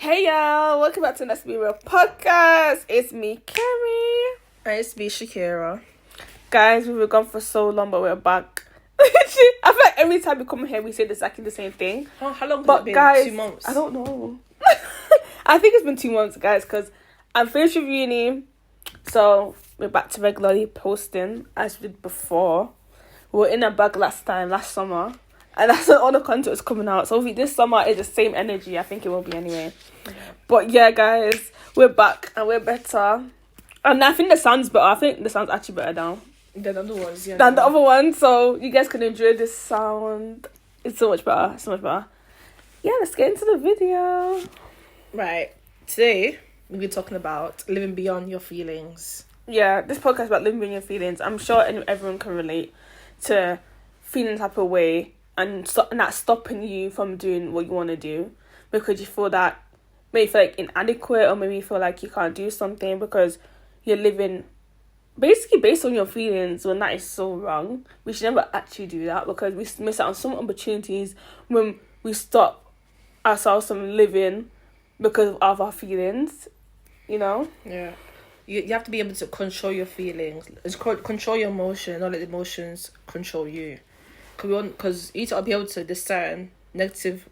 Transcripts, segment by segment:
Hey y'all, welcome back to the Let's Be Real podcast. It's me, Kerri. And it's me, Shakira. Guys, we were gone for so long, but we're back. I feel like every time we come here, we say exactly the same thing. Oh, how long has But it been? guys, 2 months? I don't know. I think it's been 2 months, guys, because I'm finished with uni. So we're back to regularly posting as we did before. We were in a bag last summer. And that's when all the content was coming out. So this summer is the same energy. I think it will be anyway. Yeah. But yeah, guys, we're back and we're better. And I think the sound's better. I think the sound's actually better now. Than the other ones, yeah. Than the other one. So you guys can enjoy this sound. It's so much better. So much better. Yeah, let's get into the video. Right. Today, we'll be talking about living beyond your feelings. Yeah, this podcast is about living beyond your feelings. I'm sure everyone can relate to feeling type of way. And that's stopping you from doing what you want to do because you feel that maybe you feel like inadequate or maybe you feel like you can't do something because you're living basically based on your feelings when that is so wrong. We should never actually do that because we miss out on some opportunities when we stop ourselves from living because of our feelings, you know? Yeah. You have to be able to control your feelings. Control your emotion, not let the emotions control you. Because you need to be able to discern negative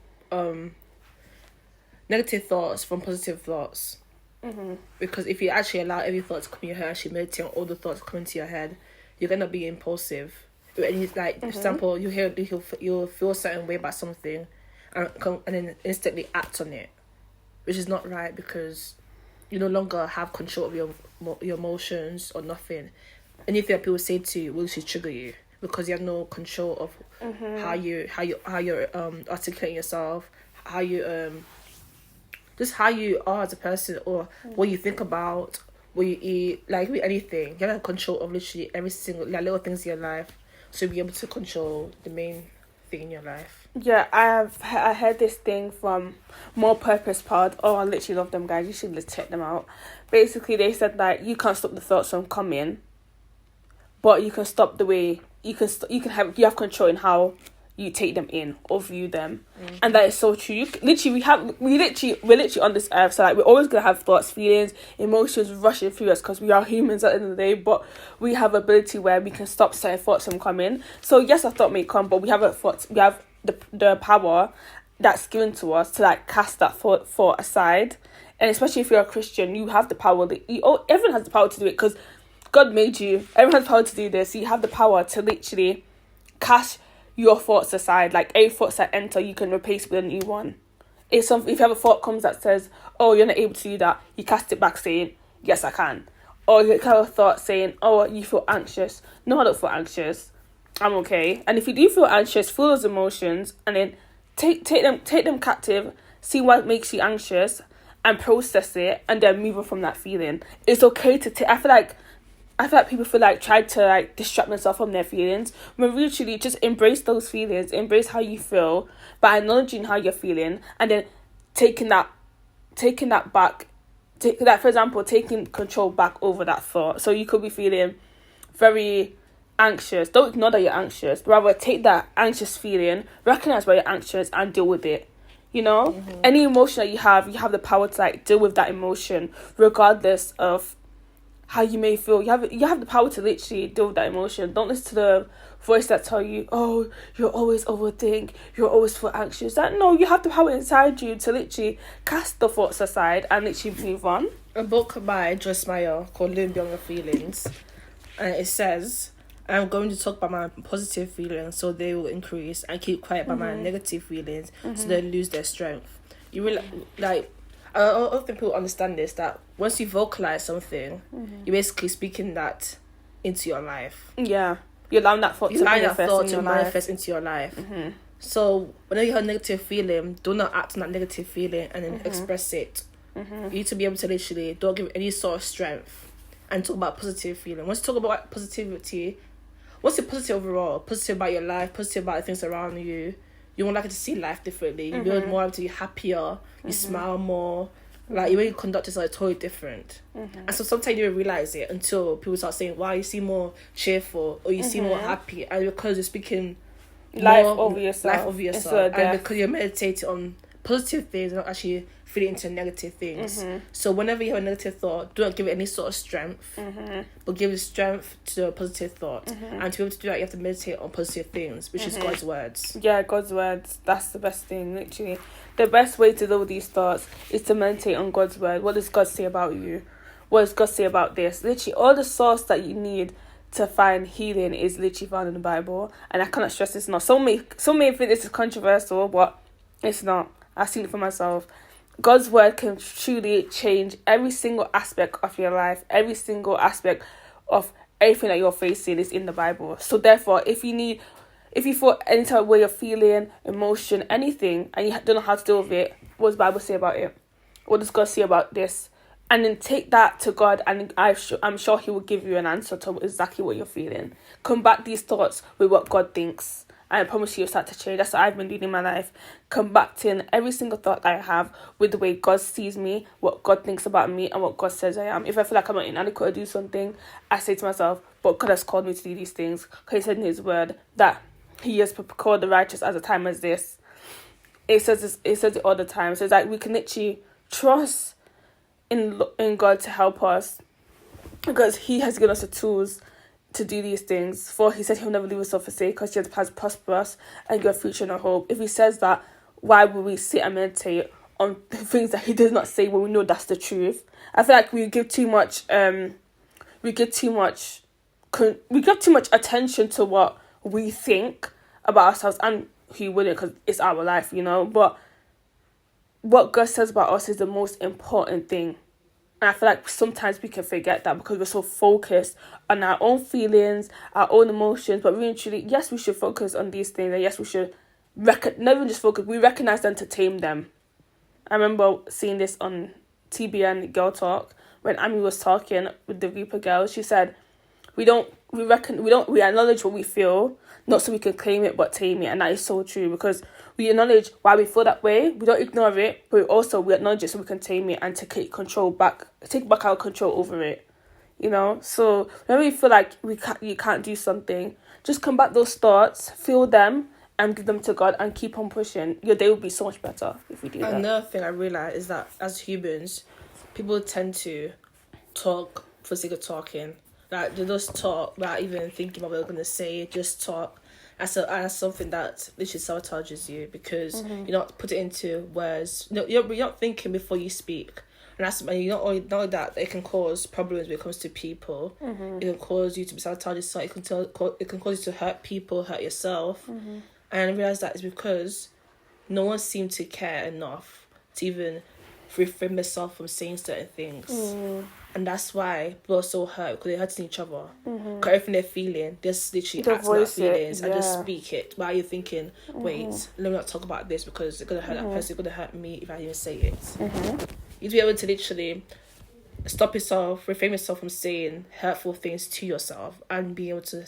thoughts from positive thoughts. Mm-hmm. Because if you actually allow every thought to come in your head, actually meditate on all the thoughts coming to your head, you're gonna be impulsive. And you, like, for example, you'll feel a certain way about something, and then instantly act on it, which is not right because you no longer have control of your emotions or nothing. Anything that people say to you will actually trigger you. Because you have no control of how you're articulating yourself, how you just how you are as a person, or what you think about, what you eat, like with anything. You have control of literally every single little things in your life, so you'll be able to control the main thing in your life. Yeah, I heard this thing from More Purpose Pod. Oh, I literally love them guys. You should check them out. Basically, they said that you can't stop the thoughts from coming, but you can stop the way. You have control in how you take them in or view them, and that is so true. We're literally on this earth, so like we're always gonna have thoughts, feelings, emotions rushing through us because we are humans at the end of the day. But we have ability where we can stop certain thoughts from coming. So yes, a thought may come, but we have the power that's given to us to like cast that thought aside. And especially if you're a Christian, you have the power everyone has the power to do it because God made you. Everyone has power to do this. You have the power to literally cast your thoughts aside. Like any thoughts that enter, you can replace with a new one. If you have a thought comes that says, "Oh, you're not able to do that," you cast it back saying, "Yes, I can." Or you have a thought saying, "Oh, you feel anxious." No, I don't feel anxious. I'm okay. And if you do feel anxious, feel those emotions and then take them captive. See what makes you anxious and process it, and then move on from that feeling. It's okay to I feel like people feel like try to like distract themselves from their feelings. When literally just embrace those feelings, embrace how you feel by acknowledging how you're feeling, and then taking that back. For example, taking control back over that thought. So you could be feeling very anxious. Don't ignore that you're anxious. Rather, take that anxious feeling, recognize why you're anxious, and deal with it. You know, any emotion that you have the power to like deal with that emotion, regardless of how you may feel. You have the power to literally deal with that emotion. Don't listen to the voice that tell you, "Oh, you're always overthink, you're always feel anxious." That no, you have the power inside you to literally cast the thoughts aside and literally move on. A book by Joyce Meyer called Living Beyond Your Feelings, and it says, "I'm going to talk about my positive feelings so they will increase, and keep quiet about my negative feelings so they lose their strength." You really like. I don't think people understand this, that once you vocalize something, you're basically speaking that into your life. Yeah. You're allowing that thought to manifest into your life. Mm-hmm. So whenever you have a negative feeling, do not act on that negative feeling and then express it. Mm-hmm. You need to be able to literally don't give any sort of strength and talk about positive feeling. Once you talk about positivity, what's your positive overall? Positive about your life, positive about the things around you. You're more likely to see life differently. You're more likely to be happier. You smile more. Like, the way you conduct yourself is totally different. And so sometimes you don't realise it until people start saying, wow, you seem more cheerful or you seem more happy. And because you're speaking life over yourself. And because you're meditating on positive things are not actually feeding into negative things. So whenever you have a negative thought, do not give it any sort of strength, but give it strength to the positive thought. And to be able to do that, you have to meditate on positive things, which is God's words. Yeah, God's words. That's the best thing, literally. The best way to deal with these thoughts is to meditate on God's word. What does God say about you? What does God say about this? Literally, all the source that you need to find healing is literally found in the Bible. And I cannot stress this enough. Some may think this is controversial, but it's not. I've seen it for myself. God's word can truly change every single aspect of your life. Every single aspect of everything that you're facing is in the Bible. So therefore, if you feel any type of way you're feeling, emotion, anything, and you don't know how to deal with it, what does the Bible say about it? What does God say about this? And then take that to God, and I'm sure He will give you an answer to exactly what you're feeling. Combat these thoughts with what God thinks, and I promise you'll start to change. That's what I've been doing in my life. Combating every single thought I have with the way God sees me, what God thinks about me, and what God says I am. If I feel like I'm not inadequate to do something, I say to myself, but God has called me to do these things. Because He said in His word that He has called the righteous at a time as this. It says it all the time. So it's like we can literally trust in God to help us, because He has given us the tools to do these things. For He said He'll never leave us or forsake us. He has plans to prosper us and give a future and a hope. If He says that, why would we sit and meditate on the things that He does not say when we know that's the truth? I feel like we give too much attention to what we think about ourselves, and He wouldn't, because it's our life, but what God says about us is the most important thing. And I feel like sometimes we can forget that because we're so focused on our own feelings, our own emotions. But really and truly, yes, we should focus on these things. And yes, we should never just focus. We recognize them to tame them. I remember seeing this on TBN Girl Talk when Amy was talking with the Reaper girls. She said, we acknowledge what we feel, not so we can claim it but tame it. And that is so true, because we acknowledge why we feel that way, we don't ignore it, but we acknowledge it so we can tame it and to take back our control over it. So when we feel like you can't do something, just combat those thoughts, feel them, and give them to God, and keep on pushing. Your day will be so much better if we do that. Another thing I realize is that as humans, people tend to talk for the sake of talking. Like, they just talk without even thinking about what they're going to say. Just talk. As something that literally sabotages you, because you're not putting it into words. You're not thinking before you speak. And you know that it can cause problems when it comes to people. It can cause you to sabotage yourself. It can cause you to hurt people, hurt yourself. And I realised that it's because no one seemed to care enough to even refrain themselves from saying certain things. And that's why people are so hurt, because they're hurting each other. Because everything they're feeling, they just literally act out feelings and just speak it. While you're thinking, wait, let me not talk about this because it's going to hurt that person, it's going to hurt me if I even say it. You need to be able to literally stop yourself, refrain yourself from saying hurtful things to yourself, and be able to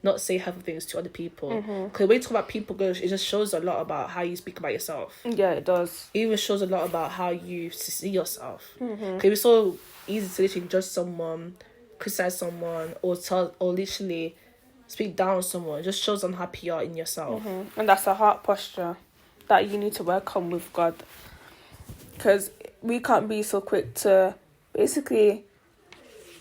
not say hurtful things to other people. Because when you talk about people, it just shows a lot about how you speak about yourself. Yeah, it does. It even shows a lot about how you see yourself. Because it's so easy to literally judge someone, criticize someone, or literally speak down on someone. It just shows unhappy you are in yourself. And that's a heart posture that you need to work on with God. Because we can't be so quick to basically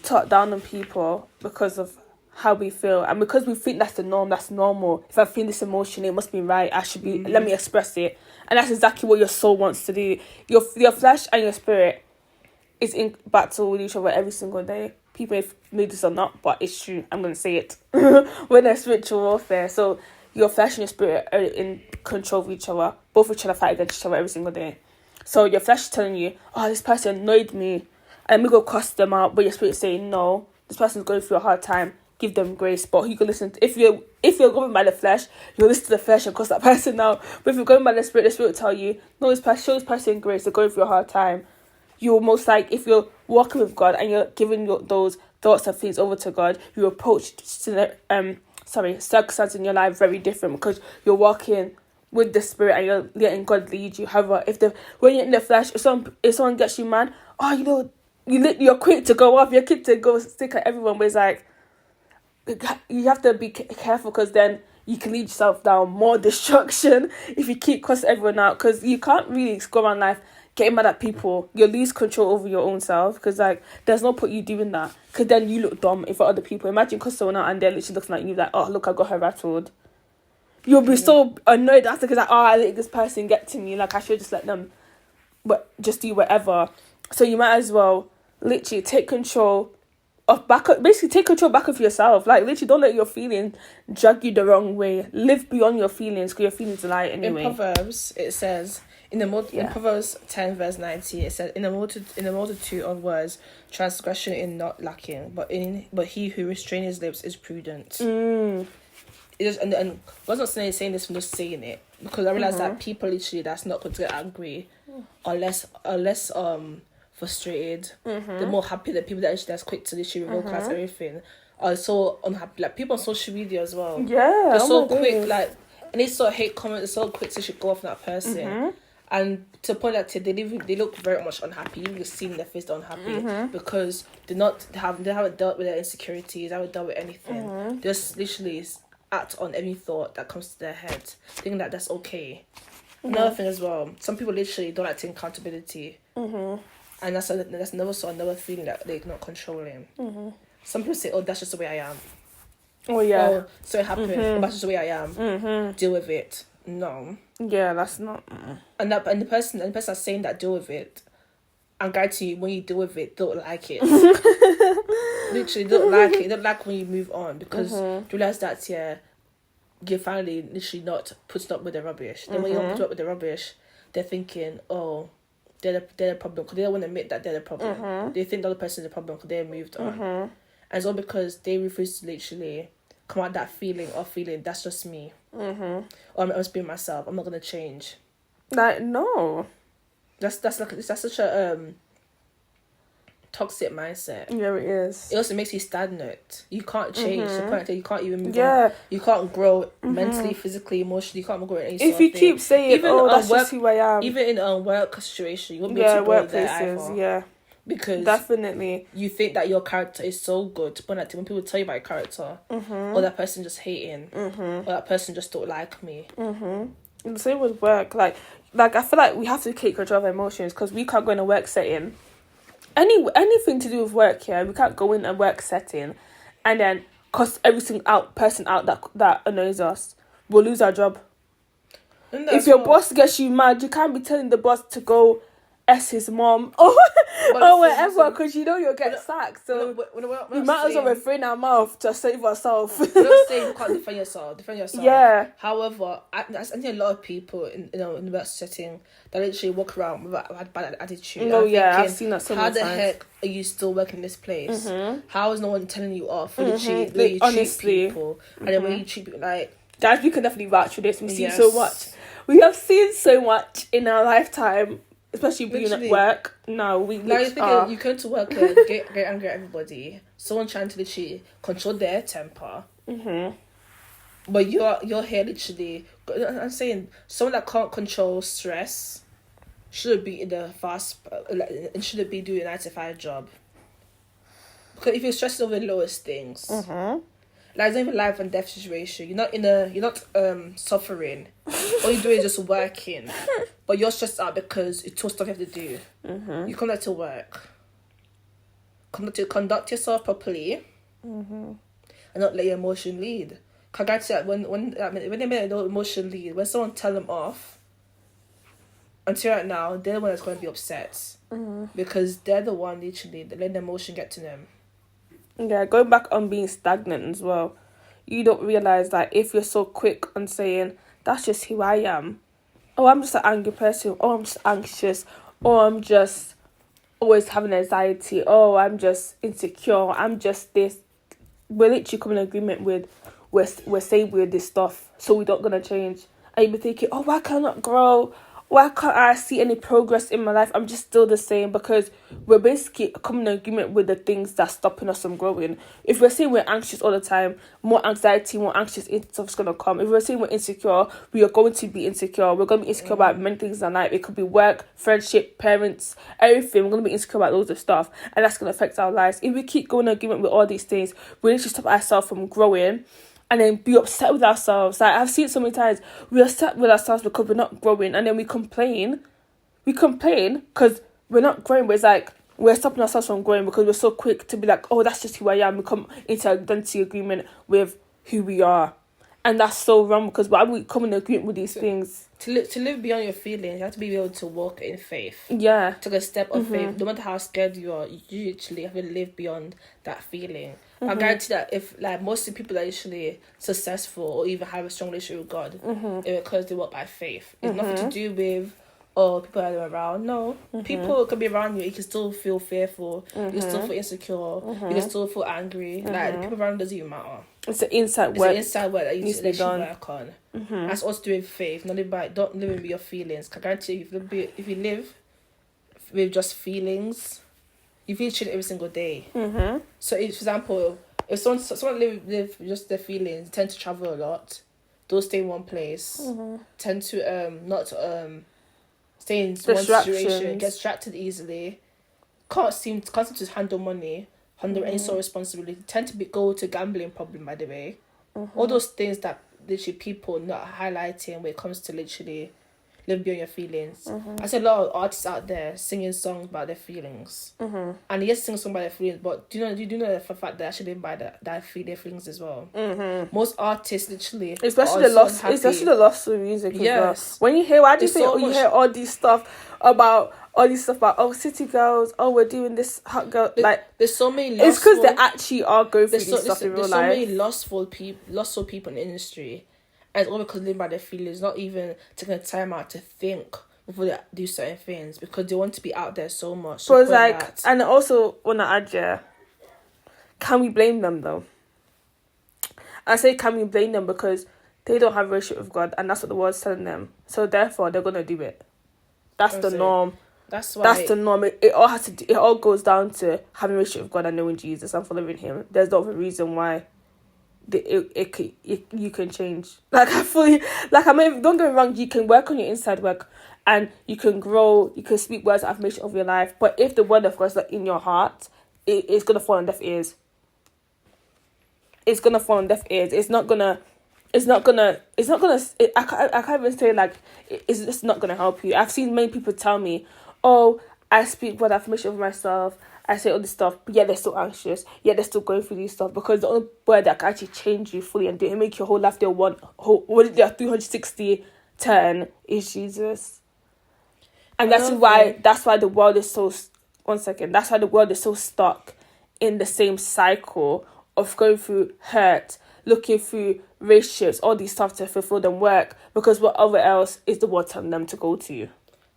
talk down on people because of how we feel, and because we think that's the norm, that's normal. If I feel this emotion, it must be right. I should be. Let me express it, and that's exactly what your soul wants to do. Your flesh and your spirit is in battle with each other every single day. People know this or not, but it's true. I'm gonna say it. We're in spiritual warfare, so your flesh and your spirit are in control of each other. Both are trying to fight against each other every single day. So your flesh is telling you, "Oh, this person annoyed me," and we go cuss them out. But your spirit is saying, "No, this person's going through a hard time. Give them grace." But you can listen to, if you're going by the flesh, you'll listen to the flesh and cuss that person out. But if you're going by the spirit will tell you, "No, show this person grace. They're going through a hard time." You're most like, if you're walking with God and you're giving those thoughts and things over to God, you approach circumstances in your life very different, because you're walking with the spirit and you're letting God lead you. However, when you're in the flesh, if someone gets you mad, you're quick to go off, you're quick to go stick at everyone. But it's like, you have to be careful, because then you can lead yourself down more destruction if you keep cussing everyone out, because you can't really go around life getting mad at people. You'll lose control over your own self, because like there's no point you doing that, because then you look dumb in front of other people. Imagine cussing someone out and they're literally looking at you like, oh look, I got her rattled. You'll be so annoyed after, because like, oh, I let this person get to me, like I should just let them just do whatever. So you might as well literally take control back of yourself. Like literally don't let your feelings drag you the wrong way. Live beyond your feelings, because your feelings lie anyway. In Proverbs it says in Proverbs 10 verse 90, it says in the multitude of words transgression is not lacking, but he who restrains his lips is prudent. It is, and I was not saying this from just saying it, because I realized that people literally that's not going to get angry unless frustrated. They're more happy than people that actually that's quick to literally vocalize everything are so unhappy. Like people on social media as well. Yeah, they're so quick, like, and they sort of hate comments. They're so quick to should go off that person. And to the point that they look very much unhappy. You can see in their face they're unhappy because they haven't dealt with their insecurities. They haven't dealt with anything. They just literally act on any thought that comes to their head, thinking that that's okay. Another thing as well, some people literally don't like taking accountability, and that's another feeling that they're not controlling. Some people say, "Oh, that's just the way I am." Oh yeah. Oh, so it happened. Oh, that's just the way I am. Deal with it. No. Yeah, that's not. And the person that's saying that deal with it, I'm guarantee you when you deal with it, don't like it. Literally don't like it. Don't like when you move on, because you realize that you're finally literally not putting up with the rubbish. Then when you don't put up with the rubbish, they're thinking, oh, they're the problem, because they don't want to admit that they're the problem. They think the other person's the problem because they've moved on, and it's all because they refuse to literally come out that feeling that's just me, or I'm just being myself. I'm not gonna change. Like no, that's such a toxic mindset. Yeah, it is. It also makes you stagnant. You can't change to the point that you can't even move on. You can't grow mentally, physically, emotionally. You can't grow in any sort if you of thing. keep saying, even that's just who I am. Even in a work situation, you won't be able to grow there either. Yeah. Because definitely you think that your character is so good, but when people tell you about your character, or that person just hating, or that person just don't like me. And the same with work. Like I feel like we have to take control of our emotions, because we can't go in a work setting. Anything to do with work, we can't go in a work setting and then cuss every single person out that annoys us. We'll lose our job. If your boss gets you mad, you can't be telling the boss to go his mom or whatever, because you know you'll get sacked. So we might as well refrain our mouth to save ourselves. We're not saying you can't defend yourself. Yeah. However, I think a lot of people in the work setting that literally walk around with a bad attitude. Oh yeah, I've seen that so many times. How the heck are you still working in this place? How is no one telling you off for the way you honestly treat people, and then when you treat people like guys, we can definitely vouch for this. We see so much. We have seen so much in our lifetime. Especially being at work. No, we you come to work and get angry at everybody. Someone trying to literally control their temper. But you're here literally. I'm saying someone that can't control stress shouldn't be in the and shouldn't be doing a 9-to-5 job. Because if you're stressed over the lowest things, like it's not even life and death situation. You're not suffering. All you're doing is just working, but you're stressed out because it's too stuff you have to do. You come there to work. Conduct yourself properly, and not let your emotion lead. Cause that when they let their emotion lead, when someone tell them off, until right now they're the one that's going to be upset because they're the one literally that let the emotion get to them. Yeah, going back on being stagnant as well, you don't realise that if you're so quick on saying, that's just who I am. Oh, I'm just an angry person. Oh, I'm just anxious. Oh, I'm just always having anxiety. Oh, I'm just insecure. I'm just this. We're literally coming in agreement with, we're saying we're this stuff, so we're not going to change. And you'll be thinking, oh, why can't I not grow? Why can't I see any progress in my life? I'm just still the same, because we're basically coming in agreement with the things that's stopping us from growing. If we're saying we're anxious all the time, more anxiety, more anxious stuff's going to come. If we're saying we're insecure, we are going to be insecure. We're going to be insecure about many things in life. It could be work, friendship, parents, everything. We're going to be insecure about loads of stuff, and that's going to affect our lives. If we keep going in agreement with all these things, we need to stop ourselves from growing. and then be upset with ourselves. Like, I've seen it so many times. We're upset with ourselves because we're not growing, and then we complain. We complain because we're not growing, but it's like we're stopping ourselves from growing because we're so quick to be like, oh, that's just who I am. We come into identity agreement with who we are. And that's so wrong, because why would we come in agreement with these things? To live beyond your feelings, you have to be able to walk in faith. Yeah. Take a step of faith. No matter how scared you are, you actually have to live beyond that feeling. I guarantee that if, like, most of the people that are actually successful or even have a strong relationship with God, it's because they walk by faith. It's nothing to do with, oh, people are around. No. People can be around you. You can still feel fearful. You can still feel insecure. You can still feel angry. Like, the people around doesn't even matter. It's the inside work. It's the inside work that you need to work on. That's also to do with faith. Not live by, don't live with your feelings. I guarantee you, if you live with just feelings, you feel chilly every single day. So, if, for example, if someone live with just their feelings, tend to travel a lot, don't stay in one place, tend to not stay in one situation, get distracted easily, can't seem to handle money, handle any sort of responsibility, tend to go to gambling problem, by the way. All those things that literally people not highlighting when it comes to literally live beyond your feelings. I see a lot of artists out there singing songs about their feelings. And yes, sing a song about their feelings, but do you know the fact that they actually live by their feelings as well? Most artists literally, especially the lost soul music as well. When you hear, you hear all these stuff about city girls, we're doing this hot girl, like there's so many it's because they actually are going through this stuff in real life. There's so many lost soul people in the industry, and it's all because they live by their feelings, not even taking the time out to think before they do certain things, because they want to be out there so much. So it's like, and I also want to add, can we blame them though? I say, can we blame them because they don't have a relationship with God, and that's what the word's telling them. So therefore, they're gonna do it. That's the norm. That's the norm. It all goes down to having a relationship with God and knowing Jesus and following Him. There's no other reason why you can change. Like, don't get me wrong, you can work on your inside work and you can grow, you can speak words of affirmation of your life, but if the word of God is not in your heart, it's gonna fall on deaf ears. It's gonna fall on deaf ears. I can't even say, like, it's just not gonna help you. I've seen many people tell me, oh, I speak word affirmation of myself, I say all this stuff, but yet they're still anxious, yet they're still going through these stuff, because the only word that can actually change you fully and make your whole life their 360 turn is Jesus. And that's why the world is so, that's why the world is so stuck in the same cycle of going through hurt, looking through relationships, all these stuff to fulfill them work, because whatever else is the word telling them to go to.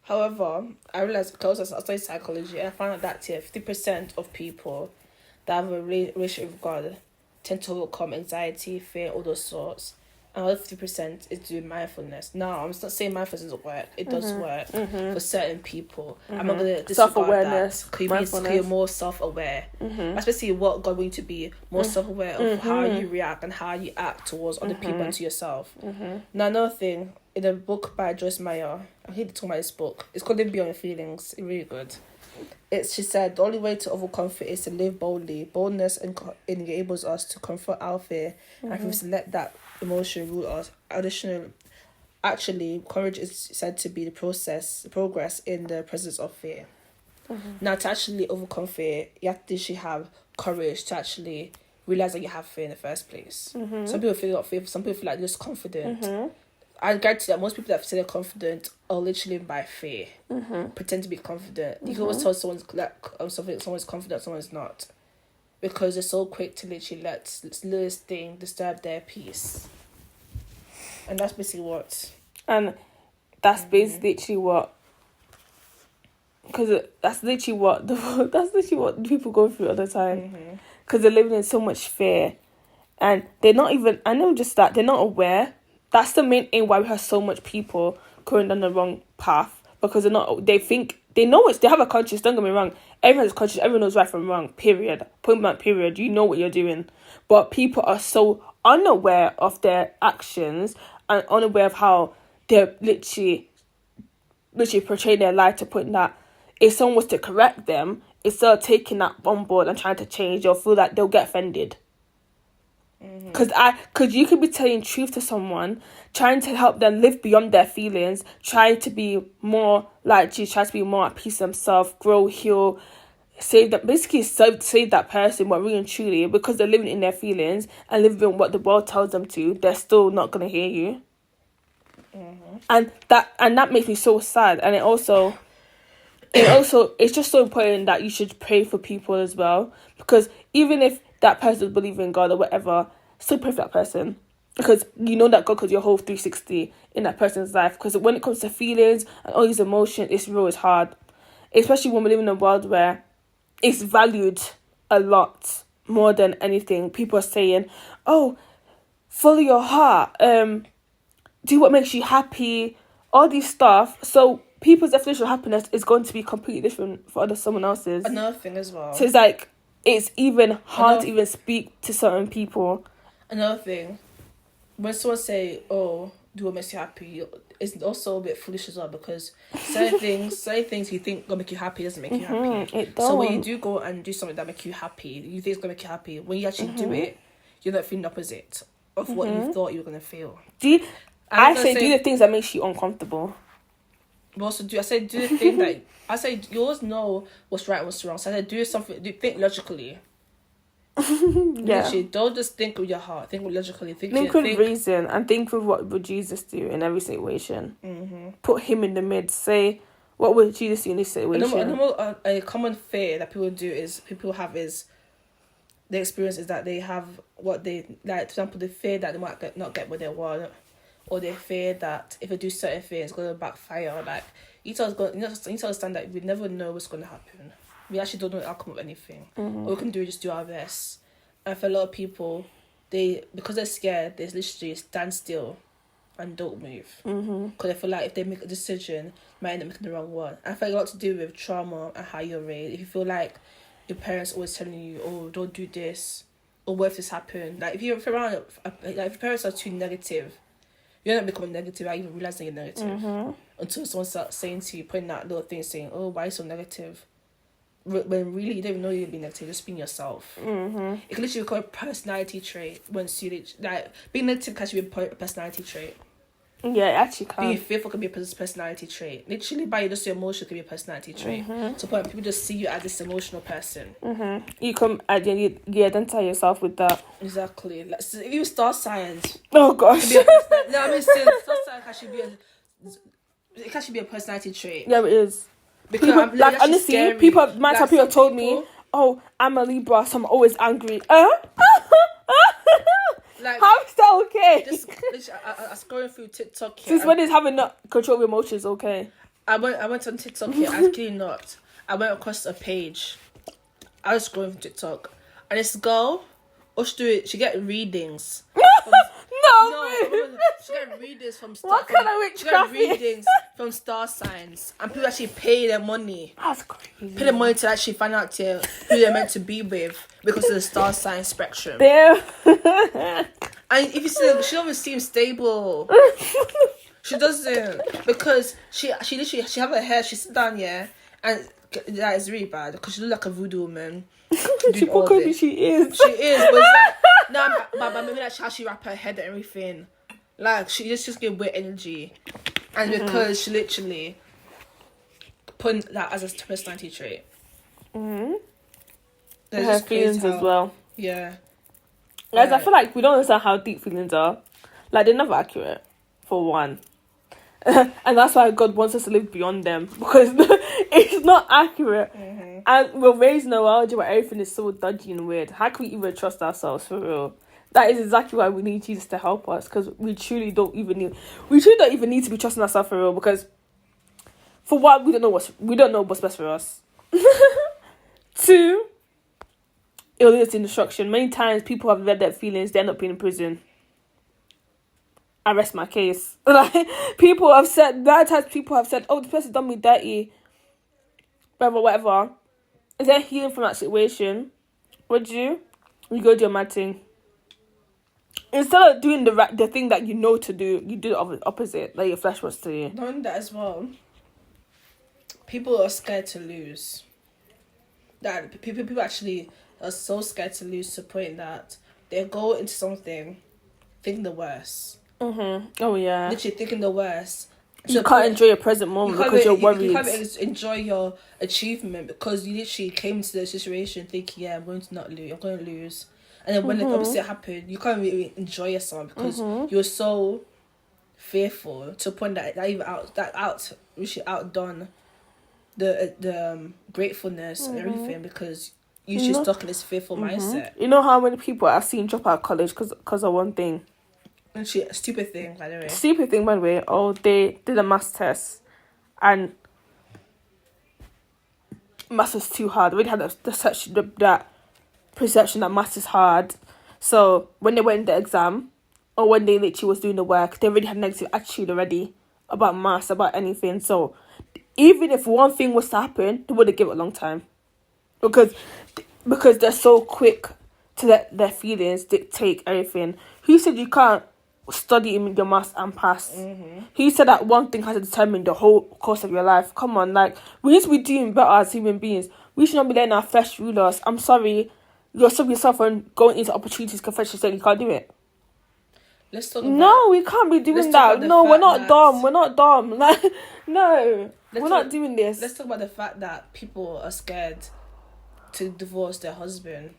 However, I realized, because I studied psychology, and I found out that 50% of people that have a relationship with God tend to overcome anxiety, fear, all those sorts. And the other 50% is doing mindfulness. Now, I'm not saying mindfulness doesn't work. It does work for certain people. I'm not going to disregard self-awareness, that. You're more self-aware. Especially what God wants you to be more self-aware of how you react and how you act towards other people and to yourself. Now, another thing, in a book by Joyce Meyer, I hate to talk about this book. It's called Live Beyond Your Feelings. It's really good. She said, the only way to overcome fear is to live boldly. Boldness enables us to confront our fear and to let that emotion rule us. Actually, courage is said to be the progress in the presence of fear. Now, to actually overcome fear, you have to actually have courage to actually realize that you have fear in the first place. Some people feel like fear, some people feel like they're just confident. I guarantee that most people that say they're confident are literally by fear. Pretend to be confident. You can always tell someone's confident, someone's not. Because they're so quick to literally let this thing disturb their peace. And that's basically what... And that's literally what... Because that's literally what people go through all the time. Because they're living in so much fear. And they're not even... I know just that. They're not aware. That's the main aim why we have so much people going down the wrong path, because they have a conscience, don't get me wrong, everyone has a conscience, everyone knows right from wrong, period, point blank period, you know what you're doing, but people are so unaware of their actions and unaware of how they're literally portraying their life, to point that if someone was to correct them, instead of taking that on board and trying to change, they'll feel like they'll get offended. Because you could be telling truth to someone, trying to help them live beyond their feelings, trying to be more like Jesus, try to be more at peace themselves, grow, heal, save that, basically save that person, but really and truly, because they're living in their feelings and living what the world tells them to, they're still not going to hear you. And that makes me so sad. And it's just so important that you should pray for people as well, because even if that person believes in God or whatever, still pray for that person, because you know that God could your whole 360 in that person's life. Because when it comes to feelings and all these emotions, it's real, it's hard, especially when we live in a world where it's valued a lot more than anything. People are saying, oh, follow your heart, do what makes you happy, all these stuff. So people's definition of happiness is going to be completely different for someone else's. Another thing as well. So it's like, it's even hard to even speak to certain people. Another thing, when someone say, oh, do what makes you happy, it's also a bit foolish as well, because certain things you think gonna make you happy doesn't make you happy. It don't. So when you do go and do something that makes you happy, you think it's gonna make you happy, when you actually do it, you're not feeling the opposite of what you thought you were gonna feel. Do the things that makes you uncomfortable. But also do the thing that I say, you always know what's right and what's wrong. So I said, think logically. Yeah. Literally, don't just think with your heart. Think logically. Think with reason, and think with what would Jesus do in every situation. Put him in the mid. Say, what would Jesus do in this situation? A common fear that people have is the experience is that they have what they like. For example, the fear that they might not get what they want, or they fear that if they do certain things, it's going to backfire. Like, you need to understand that we never know what's going to happen. We actually don't know the outcome of anything. All we can do is just do our best. And for a lot of people, because they're scared, they literally stand still and don't move. Because they feel like if they make a decision, they might end up making the wrong one. And I feel like a lot to do with trauma and how you're raised. If you feel like your parents always telling you, oh, don't do this, or what if this happened? Like, if your parents are too negative, you're not becoming negative. I even realize that you're negative until someone starts saying to you, putting that little thing, saying, "Oh, why are you so negative?" When really you don't even know you're being negative, just being yourself. It can literally become a personality trait. Once you being negative can actually be a personality trait. Yeah, it actually can. Being fearful can be a personality trait. Literally, by just your emotion can be a personality trait. So point people just see you as this emotional person. You come and you identify yourself with that. Exactly. Like, so if you star signs. Oh gosh. Star signs it can be a personality trait. Yeah, it is. Because people, like honestly, scary. people told me, "Oh, I'm a Libra, so I'm always angry." Like, how is that okay? I was going through TikTok here. Since when is having not control of emotions okay? I went on TikTok here. Actually not. I went across a page. I was scrolling through TikTok, and this girl, she get readings. She get readings from star. What kind of witchcraft? She get readings from star signs, and people actually pay their money. That's crazy. Pay their money to actually find out who they're meant to be with because of the star sign spectrum. Damn. And if you see, she doesn't seem stable. She doesn't, because she literally have her hair. She sits down and that is really bad because she looks like a voodoo woman. She is. She is, but it's like, but maybe that's how she wrap her head and everything. Like, she just give weird energy, and because she literally put that as a personality trait. Her feelings as well. Yeah. Guys, I feel like we don't understand how deep feelings are. Like, they're never accurate, for one. And that's why God wants us to live beyond them, because it's not accurate. And we're raised in a world where everything is so dodgy and weird. How can we even trust ourselves, for real? That is exactly why we need Jesus to help us, because we truly don't even need to be trusting ourselves, for real, because for one, we don't know what's best for us. Two, it will lead us to destruction. Many times people have read their feelings, they end up being in prison. I rest my case. Like, people have said, oh, this person done me dirty, whatever. Is there healing from that situation? What do? You go do your mad thing. Instead of doing the thing that you know to do, you do the opposite, like your flesh wants to do. Knowing that as well, people are scared to lose. That people actually are so scared to lose to the point that they go into something thinking the worst. Oh yeah. Literally thinking the worst. So you can't enjoy your present moment because you're worried. You can't enjoy your achievement because you literally came into the situation thinking, yeah, I'm going to not lose. I'm going to lose. And then when the opposite happened, you can't really enjoy yourself because you're so fearful to a point that outdone the gratefulness and everything because you're just stuck in this fearful mindset. You know how many people I've seen drop out of college because of one thing. Actually, a stupid thing, by the way. Stupid thing, by the way. Oh, they did a maths test, and maths was too hard. We had that perception that maths is hard. So when they went in the exam, or when they literally was doing the work, they already had negative attitude already about maths, about anything. So even if one thing was to happen, they would have given it a long time, because they're so quick to let their feelings dictate everything. Who said you can't study in your maths and pass? Who said that one thing has to determine the whole course of your life? Come on, like, we need to be doing better as human beings. We should not be letting our flesh rule us. I'm sorry, you're stopping yourself from going into opportunities because flesh is saying you can't do it. Let's talk about... No, we can't be doing that. No, we're not dumb. We're not dumb. Like, no, we're not doing this. Let's talk about the fact that people are scared to divorce their husband.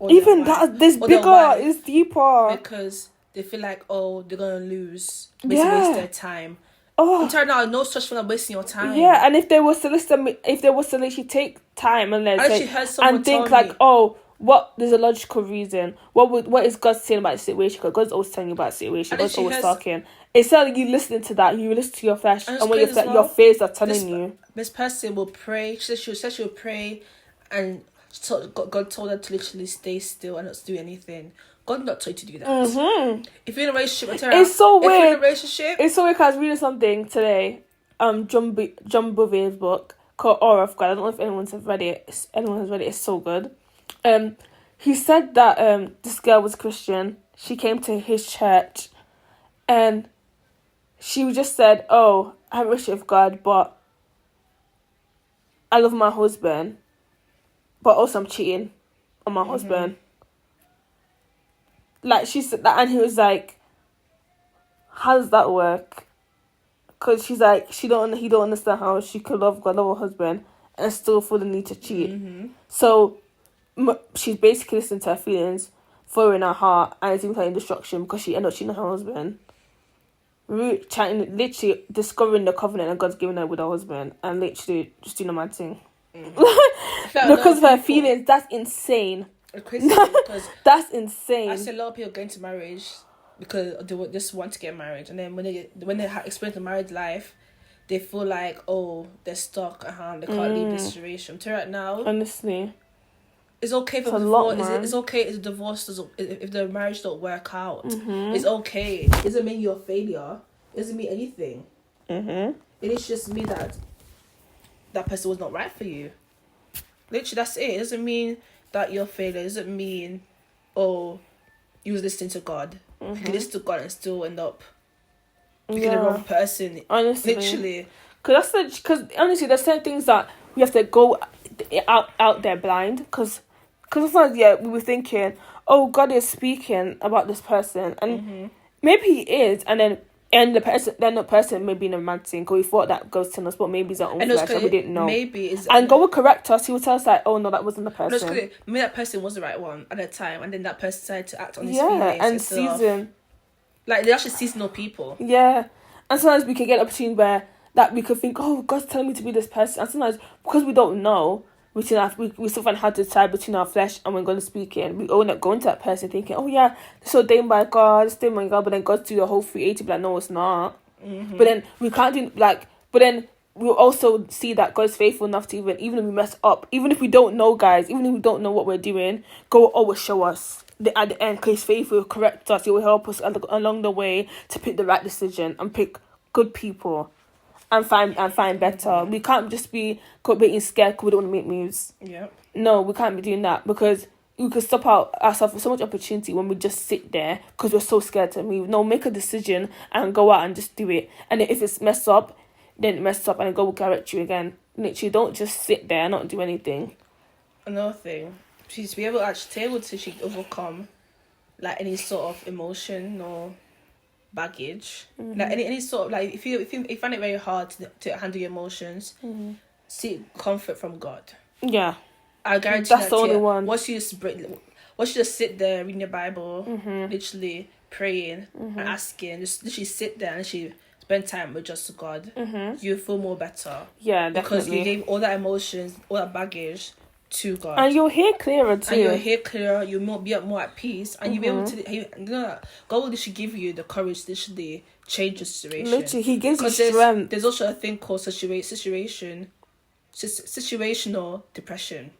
Even that, this bigger, it's deeper. Because they feel like, oh, they're gonna lose. Basically, waste their time. Oh, I'm telling you, no such thing as wasting your time. Yeah, and if they was to literally take time and think like, oh, what? There's a logical reason. What is God saying about the situation? Because God's always telling you about the situation. God's always talking. Instead of you listening to that, you listen to your flesh and what your fears are telling you. This person will pray. She said she will pray, and God told her to literally stay still and not to do anything. God not told you to do that. If you're in a relationship, it's so weird. If you're in a relationship, it's so weird. Cause I was reading something today. John Bouvier's book called Aura of God. I don't know if anyone has read it. It's so good. He said that this girl was Christian. She came to his church, and she just said, "Oh, I have a relationship with God, but I love my husband, but also I'm cheating on my husband." Like, she said that, and he was like, "How does that work?" Because she's like, he don't understand how she could love God, love her husband, and still feel the need to cheat. So she's basically listening to her feelings, following her heart, and it's even her destruction because she ended up cheating on her husband. Literally discovering the covenant that God's given her with her husband, and literally just doing a mad thing. Because of her feelings. That's insane. Crazy because that's insane. I see a lot of people going to marriage because they just want to get married, and then when they experience the married life, they feel like, oh, they're stuck at home, they can't leave this situation. To right now, honestly, it's okay for divorce. It's okay if the divorce if the marriage don't work out. It's okay. It doesn't mean you're a failure. It doesn't mean anything. It is just mean that person was not right for you. Literally, that's it. It doesn't mean that you're a failure. It doesn't mean, oh, you was listening to God. You can listen to God and still end up picking the wrong person. Honestly, literally, because honestly, there's certain things that we have to go out there blind. Because sometimes, we were thinking, oh, God is speaking about this person, and maybe he is, and the person may be in a mad thing, because we thought that God's telling us, but maybe it's our own flesh, and we didn't know. And God will correct us. He will tell us like, oh no, that wasn't the person. No, maybe that person was the right one at the time, and then that person decided to act on his feelings. And season. Like, they're actually seasonal people. Yeah. And sometimes we can get an opportunity where that we could think, oh, God's telling me to be this person. And sometimes, because we don't know, we still find hard to decide between our flesh and when God is speaking. We end up going to that person thinking, oh yeah, this is ordained by God, it's ordained by God, but then God's do the whole 380, but like, no, it's not. But then we can't do, like, but then we'll also see that God's faithful enough to even if we mess up, even if we don't know, guys, even if we don't know what we're doing, God will always show us at the end, because He's faithful, He'll correct us, He will help us along the way to pick the right decision and pick good people. And find better. We can't just be being scared because we don't want to make moves. Yeah. No, we can't be doing that, because we could stop ourselves with so much opportunity when we just sit there because we're so scared to move. No, make a decision and go out and just do it. And if it's messed up, then mess up, and God will correct you again. Literally, don't just sit there and not do anything. Another thing, she's be able to overcome like any sort of emotion or baggage, like any sort of like if you find it very hard to handle your emotions, seek comfort from God. Yeah, I guarantee that's the only one. Once you just sit there reading your Bible, literally praying and asking, just literally sit there and literally spend time with just God, you feel more better. Yeah, definitely. Because you gave all that emotions, all that baggage to God. And you'll hear clearer too. And you'll hear clearer, you'll be more at peace, and you'll be able to, you know, God will literally give you the courage to literally change your situation. Literally, He gives you strength. There's also a thing called situational depression,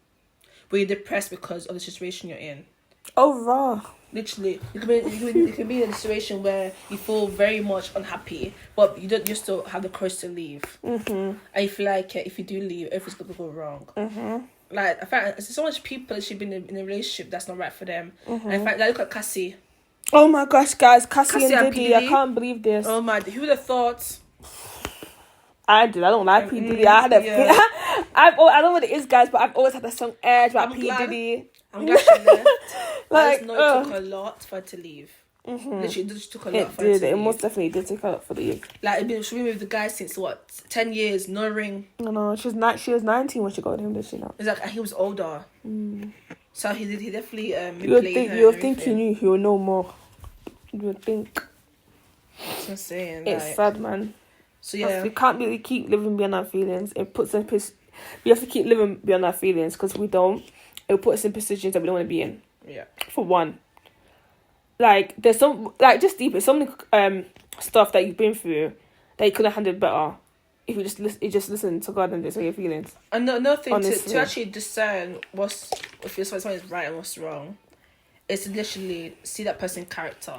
where you're depressed because of the situation you're in. Oh, raw. Literally, you can be in a situation where you feel very much unhappy, but you still have the courage to leave. And you feel like if you do leave, everything's gonna go wrong. Like, I find there's so much people that should be in a relationship that's not right for them. And in fact, like, look at Cassie. Oh my gosh, guys, Cassie and Diddy, I can't believe this. Oh my, who would have thought? I did. I don't like P Diddy. I had a. Yeah. I don't know what it is, guys, but I've always had a song urge about P Diddy. I'm glad she left. Like, it took a lot for her to leave. Literally, it just took a lot for her to leave. It most definitely did take a lot for the leave. Like, she's been with the guy since what, 10 years, no ring. No, she was 19 when she got with him, did she not? Exactly, and he was older. So he definitely manipulated her. You would think you knew he would know more. You would think. That's what I'm saying. It's sad, man. So yeah, we can't really keep living beyond our feelings. It puts us we have to keep living beyond our feelings, because we don't. It will put us in positions that we don't want to be in. Yeah. For one, like there's some just deeper, so many stuff that you've been through that you could have handled better if you just listen to God and just say your feelings. And another thing to actually discern if someone is right and what's wrong, is to literally see that person's character.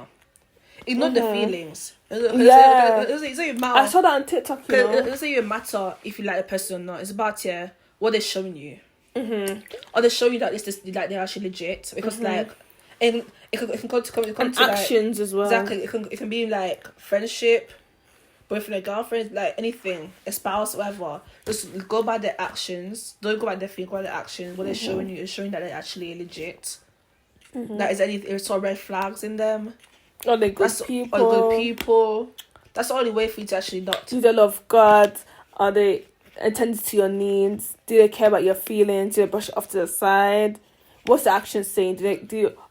Ignore the feelings. Yeah. It doesn't even matter. I saw that on TikTok. It doesn't even matter if you like the person or not. It's about what they're showing you. Or they're showing you that like they're actually legit, because like, and it can come to actions, like, as well. Exactly, it can be like friendship, boyfriend and girlfriend, like anything, a spouse, whatever. Just go by their actions. Don't go by their feelings. Go by their actions. What they're showing you is showing that they're actually legit. That is there's some red flags in them. Or they're good people. That's the only way for you to actually not. Do they love God? Are they attentive to your needs? Do they care about your feelings? Do they brush it off to the side? What's the action saying?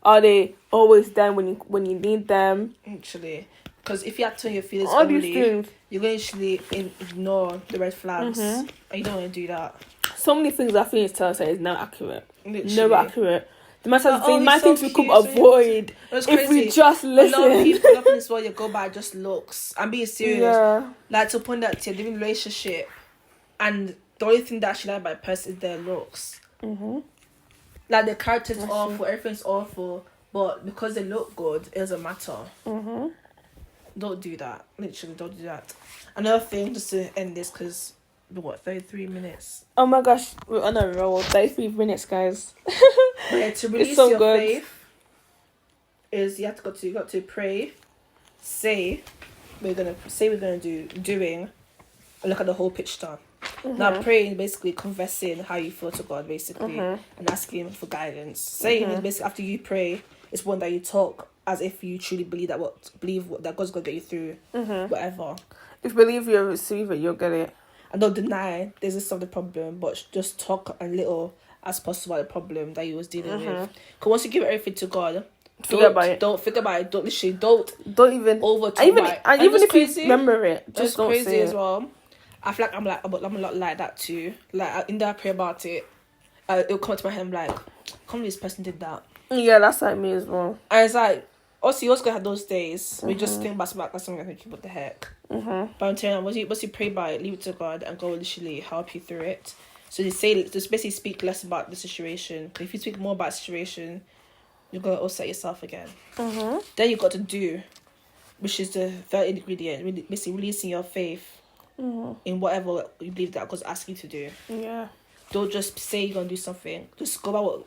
Are they always there when you need them? Actually, because if you act to your feelings all these things, you're going to actually ignore the red flags, and you don't want to do that. So many things our feelings tell us that is not accurate. Literally. Never accurate. The matter thing, my things we could avoid if we just listen. A lot of people in this world, you go by just looks. I'm being serious. Yeah. Like, to a point that you're living in a relationship, and the only thing that actually like by a person is their looks. Like, the character's awful, everything's awful, but because they look good, it doesn't matter. Don't do that. Literally, don't do that. Another thing, just to end this, because 33 minutes. Oh my gosh, we're on a roll. 33 minutes, guys. Yeah, to release so your good. faith is you got to pray, say we're gonna doing, and look at the whole picture. Now, praying, basically confessing how you feel to God, basically, and asking Him for guidance. Saying is basically, after you pray, it's one that you talk as if you truly believe that God's gonna get you through whatever. If you believe you'll receive it, you'll get it. And don't deny there's a solve the problem, but just talk a little as possible about the problem that you was dealing with. Because once you give everything to God, don't think about it. Don't even over talk about it. And even if you remember it, just don't crazy say it. as well. I feel like I'm a lot like that too. Like, in that I pray about it, it'll come to my head, I'm like, come this person did that. Yeah, that's like me as well. And it's like, also, you also gonna have those days where you just think about something and think, what the heck? But I'm telling you, once you pray about it, leave it to God, and God will literally help you through it. So just basically speak less about the situation. If you speak more about the situation, you're gonna upset yourself again. Then you got to do, which is the third ingredient, basically releasing your faith in whatever you believe that God's asking you to do. Yeah. Don't just say you're gonna do something. Just go about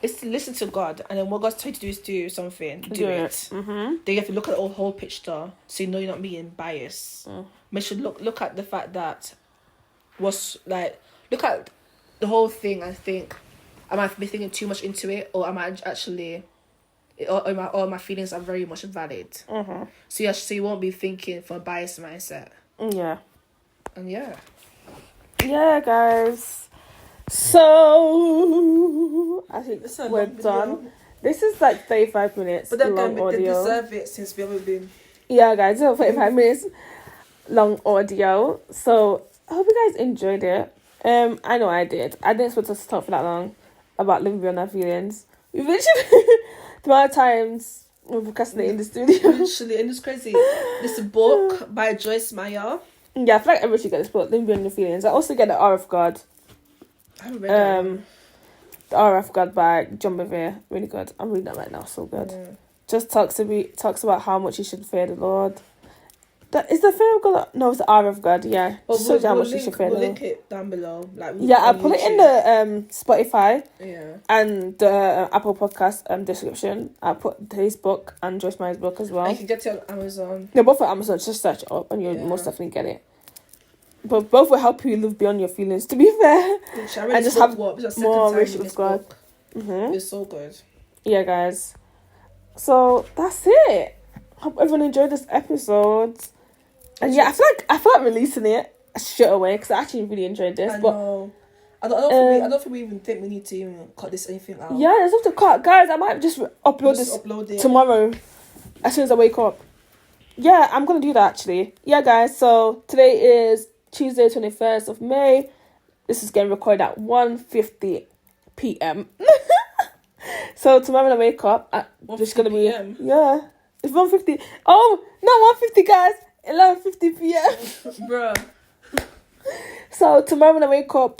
it's to listen to God, and then what God's trying to do is do something. Do it. Then you have to look at the whole picture, so you know you're not being biased. Make sure look at the fact that look at the whole thing and think, am I be thinking too much into it, or am I actually All my feelings are very much valid. So yeah, so you won't be thinking from a biased mindset. Yeah. And yeah. Yeah, guys. So I think we're done. This is like 35 minutes but then long audio. They deserve it since we haven't been. Yeah, guys, it's 35 minutes long audio. So I hope you guys enjoyed it. I know I did. I didn't expect us to talk for that long about living beyond our feelings. We've literally the amount of times we're procrastinating in the studio. Literally, and it's crazy. This book by Joyce Meyer. Yeah, I feel like everybody should get this book, Living Beyond Your Feelings. I also get The Hour of God. I haven't read that one. The Hour of God by John Bevere. Really good. I'm reading that right now. So good. Yeah. Just talks about how much you should fear the Lord. Is the fear of God? No, it's the Hour of God. Yeah. Well, just how much you should fear the We'll Lord. link it down below. I'll put it in the Spotify. Yeah. And the Apple Podcast description. I'll put his book and Joyce Meyer's book as well. I can get it on Amazon. They're both on Amazon. Just search it up and you'll most definitely get it. But both will help you live beyond your feelings, to be fair. And just have more relationship with God. It's so good. Yeah, guys. So that's it. Hope everyone enjoyed this episode. And yeah, I feel like releasing it straight away because I actually really enjoyed this. I know. I don't think we even think we need to even cut this anything out. Yeah, there's nothing to cut, guys. I might just upload this tomorrow as soon as I wake up. Yeah, I'm gonna do that actually. Yeah, guys. So today is Tuesday, 21st of May. This is getting recorded at 1:50 p.m. So tomorrow when I wake up, it's gonna be yeah. It's 1:50. Oh no, 1:50, guys. 11:50 p.m. Bruh. So tomorrow when I wake up,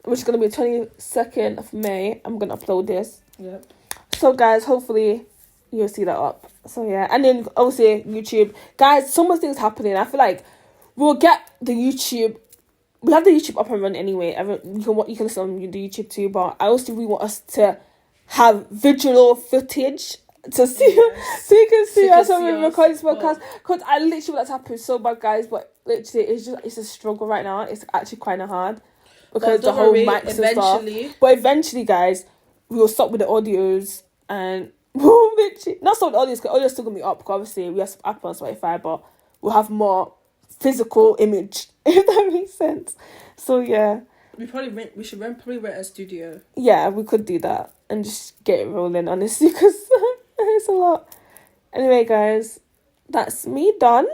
which is gonna be 22nd of May, I'm gonna upload this. Yep. So guys, hopefully you'll see that up. So yeah, and then obviously YouTube, guys. So much things happening. I feel like we'll get the YouTube. We have the YouTube up and running anyway. You can listen on the YouTube too. But I also really want us to have visual footage to see, so you can see us when we record this podcast. Because I literally want that to happen so bad, guys. But literally, it's a struggle right now. It's actually kind of hard because the whole mics and stuff. But eventually, guys, we will stop with the audios and we'll literally not stop with the audios because audio's still gonna be up. Because obviously we have some app on Spotify, but we'll have more physical image, if that makes sense. So yeah, we should probably rent a studio. Yeah, we could do that and just get it rolling, honestly, because it's a lot. Anyway, guys, that's me done.